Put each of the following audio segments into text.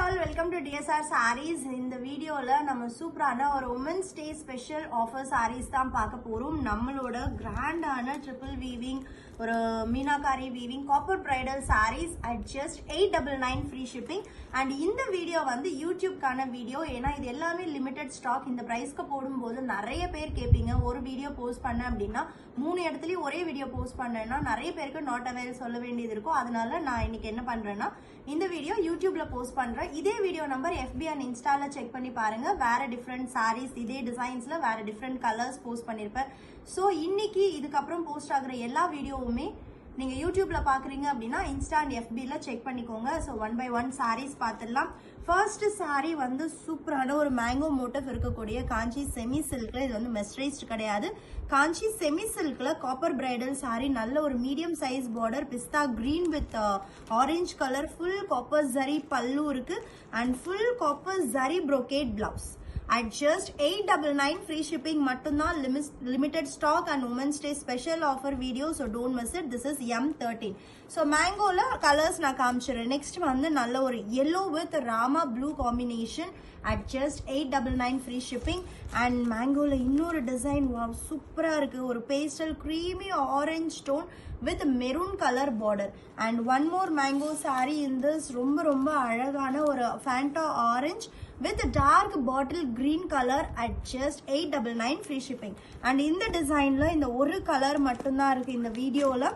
all, welcome to DSR Sarees. இந்த வீடியோல நம்ம சூப்பரான ஒரு Women's Day special offer sarees தான் பார்க்க போறோம். நம்மளோட கிராண்டான ட்ரிபிள் வீவிங் ஒரு meenakari weaving copper bridal sarees at just 899 free shipping. and இந்த வீடியோ வந்து யூடியூப்கான வீடியோ. ஏன்னா இது எல்லாமே லிமிடெட் ஸ்டாக். இந்த பிரைஸ்க்கு போடும்போது நிறைய பேர் கேட்பீங்க, ஒரு வீடியோ போஸ்ட் பண்ண அப்படின்னா 3 இடத்துலயும் ஒரே வீடியோ போஸ்ட் பண்ணேன்னா நிறைய பேருக்கு நாட் அவைல் சொல்ல வேண்டியது இருக்கும். அதனால நான் இன்னைக்கு என்ன பண்றேன்னா இந்த வீடியோ யூடியூப்ல போஸ்ட் பண்றேன். இதே வீடியோ நம்பர் FB அண்ட் இன்ஸ்டால செக் பண்ணி பாருங்க. வேற டிஃப்ரெண்ட் சாரீஸ் இதே டிசைன்ஸ்ல வேற டிஃப்ரெண்ட் கலர்ஸ் போஸ்ட் பண்ணிருப்பேன். ஸோ இன்னைக்கு இதுக்கப்புறம் போஸ்ட் ஆகுற எல்லா வீடியோவுமே நீங்க யூடியூப்ல பாக்குறீங்க அப்படின்னா இன்ஸ்டா அண்ட் FBல செக் பண்ணிக்கோங்க. ஸோ 1 by 1 சாரீஸ் பார்த்துடலாம். ஃபர்ஸ்ட் சாரீ வந்து சூப்பரான ஒரு மேங்கோ மோட்டிவ் இருக்கக்கூடிய காஞ்சி செமி சில்க்ல, இது வந்து மெஸ்டரைஸ்ட் கிடையாது, காஞ்சி செமி சில்க்ல காப்பர் பிரைடல் சாரீ. நல்ல ஒரு மீடியம் சைஸ் பார்டர், பிஸ்தா green with orange colour, full copper zari pallu இருக்கு and full copper zari brocade blouse. at just 899 free shipping மட்டும்தான். limited stock and Women's Day special offer video, so don't miss it. This is M13. so mangoல colors நான் காமிச்சிடுறேன். next வந்து நல்ல ஒரு yellow with rama blue combination at just 899 free shipping. and mangoல இன்னொரு design சூப்பரா இருக்கு, ஒரு pastel creamy orange tone with maroon color border. and one more mango saree in this ரொம்ப அழகான ஒரு Fanta orange with dark bottle green color at just 899 free shipping. and இந்த டிசைன்ல இந்த ஒரு கலர் மட்டும்தான் இருக்கு இந்த வீடியோல.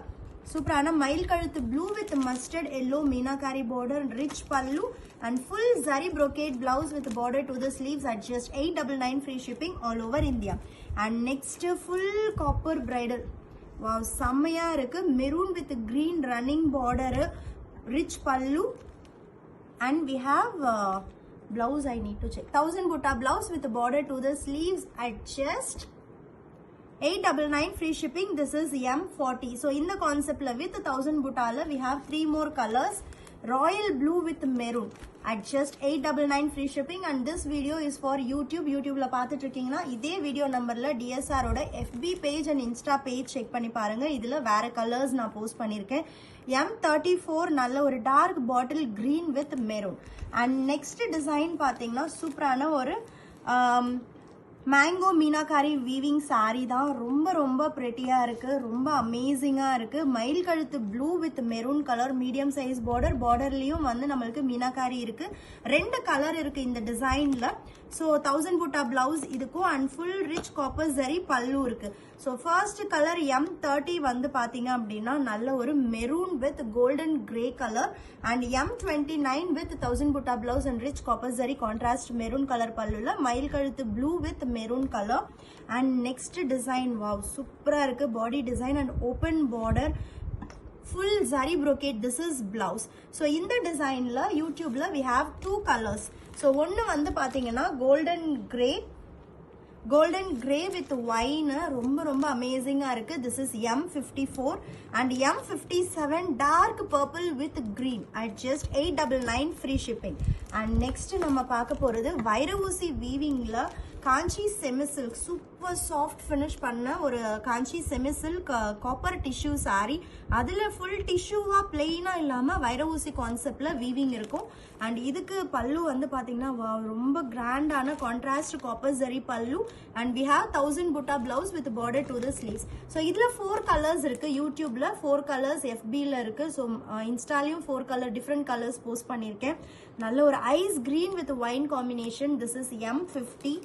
சூப்பரான மயில் கழுத்து blue with mustard yellow meenakari border, rich pallu and full zari brocade blouse with border to the sleeves at just 899 free shipping all over India. and next full copper bridal. wow, செம்மையா இருக்கு, maroon with green running border, rich pallu and we have blouse. I need to check. 1000 butta blouse with a border to the sleeves at just 899 free shipping. This is M40. so in the concept la with 1000 butta la we have 3 more colors. royal blue with maroon at just 899 free shipping. and this video is for YouTube la paathiட்டு இருக்கீங்கன்னா இதே video நம்பர்ல DSR ஓட FB page and Insta page check பண்ணி பாருங்க. இதுல வேற colours நான் post பண்ணிருக்கேன். M34 நல்ல ஒரு dark bottle green with maroon. and next design பாத்தீங்கன்னா சூப்பரான ஒரு மேங்கோ மீனாகாரி வீவிங் சாரி தான். ரொம்ப பிரெட்டியா இருக்கு, ரொம்ப அமேசிங்கா இருக்கு. மயில் கழுத்து blue with maroon colour, medium size பார்டர்லயும் வந்து நம்மளுக்கு மீனாகாரி இருக்கு. 2 கலர் இருக்கு இந்த டிசைன்ல. ஸோ 1000 butta பிளவுஸ் இதுக்கும் and full rich copper zari pallu இருக்கு. ஸோ ஃபர்ஸ்ட் கலர் M30 வந்து பாத்தீங்க அப்படின்னா நல்ல ஒரு maroon with golden grey colour and M29 with 1000 butta blouse and rich copper zari contrast maroon colour பல்லுல, மயில் கழுத்து blue with maroon colour. And next design wow சூப்பரா இருக்கு, பாடி design and open border, full zari brocade. this is blouse. so இந்த டிசைன்ல யூடியூப்ல we have 2 colors. so ஒன்னு வந்து பாத்தீங்கன்னா golden gray with wine, ரொம்ப அமேசிங்கா இருக்கு. this is M54 and M57 dark purple with green at just 899 free shipping. and next நம்ம பார்க்க போறது வைரஊசி வீவிங்ல Kanchi semi silk, super soft finish பண்ண ஒரு Kanchi semi silk copper tissue sari. அதுல ஃபுல் டிஷ்யூவா பிளெயினா இல்லாம வைரஊசி கான்செப்ட்ல வீவிங் இருக்கும். அண்ட் இதுக்கு பல்லு வந்து பாத்தீங்கன்னா ரொம்ப கிராண்டான கான்ட்ராஸ்ட் காப்பர் ஜரி பல்லு and we have 1000 butta blouse with border to the sleeves. So இதுல 4 கலர்ஸ் இருக்கு. யூடியூப்ல 4 கலர்ஸ், FBல இருக்கு. ஸோ இன்ஸ்டாலையும் 4 கலர் டிஃப்ரெண்ட் கலர்ஸ் போஸ்ட் பண்ணியிருக்கேன். நல்ல ஒரு ice green with wine combination. this is M50.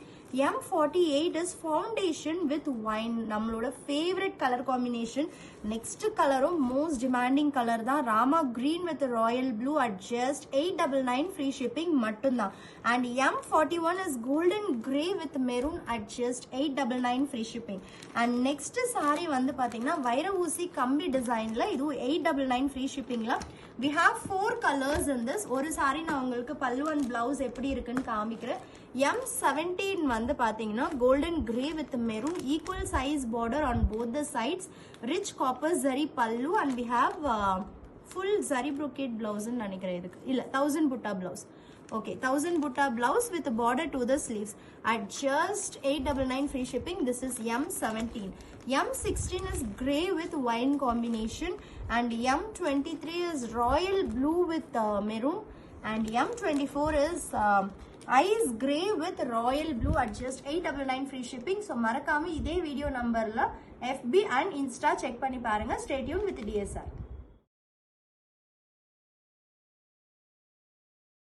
M48 is foundation with wine, நம்மளோட ஃபேவரட் கலர் காம்பினேஷன். நெக்ஸ்ட் கலரும் மோஸ்ட் டிமாண்டிங் கலர் தான், Rama green with royal blue at just 899 free shipping மட்டும்தான். And M41 is golden grey with maroon at just 899 free shipping. And next sari வந்து பாத்தீங்கன்னா வைரஊசி கம்பி டிசைன்ல, இதுவும் 899 ஃப்ரீ ஷிப்பிங்ல. we have 4 colors in this. ஒரு சாரி நான் உங்களுக்கு பல்லு அண்ட் பிளவுஸ் எப்படி இருக்குன்னு காமிக்கிறேன். M17 வந்து பாத்தீங்கன்னா golden grey with maroon, equal size border on both the sides, rich copper zari pallu and we have full zari brocade blouse ன்னு நினைக்கிறேன். இதுக்கு இல்ல 1000 butta blouse. okay, 1000 butta blouse with border to the sleeves at just 899 free shipping. this is M17. M16 is grey with wine combination and M23 is royal blue with maroon And M24 is ice grey with royal blue at just 899 free shipping. So மறக்காம இதே video நம்பர்ல FB and Insta check பண்ணி பாருங்க. Stay tuned with DSR.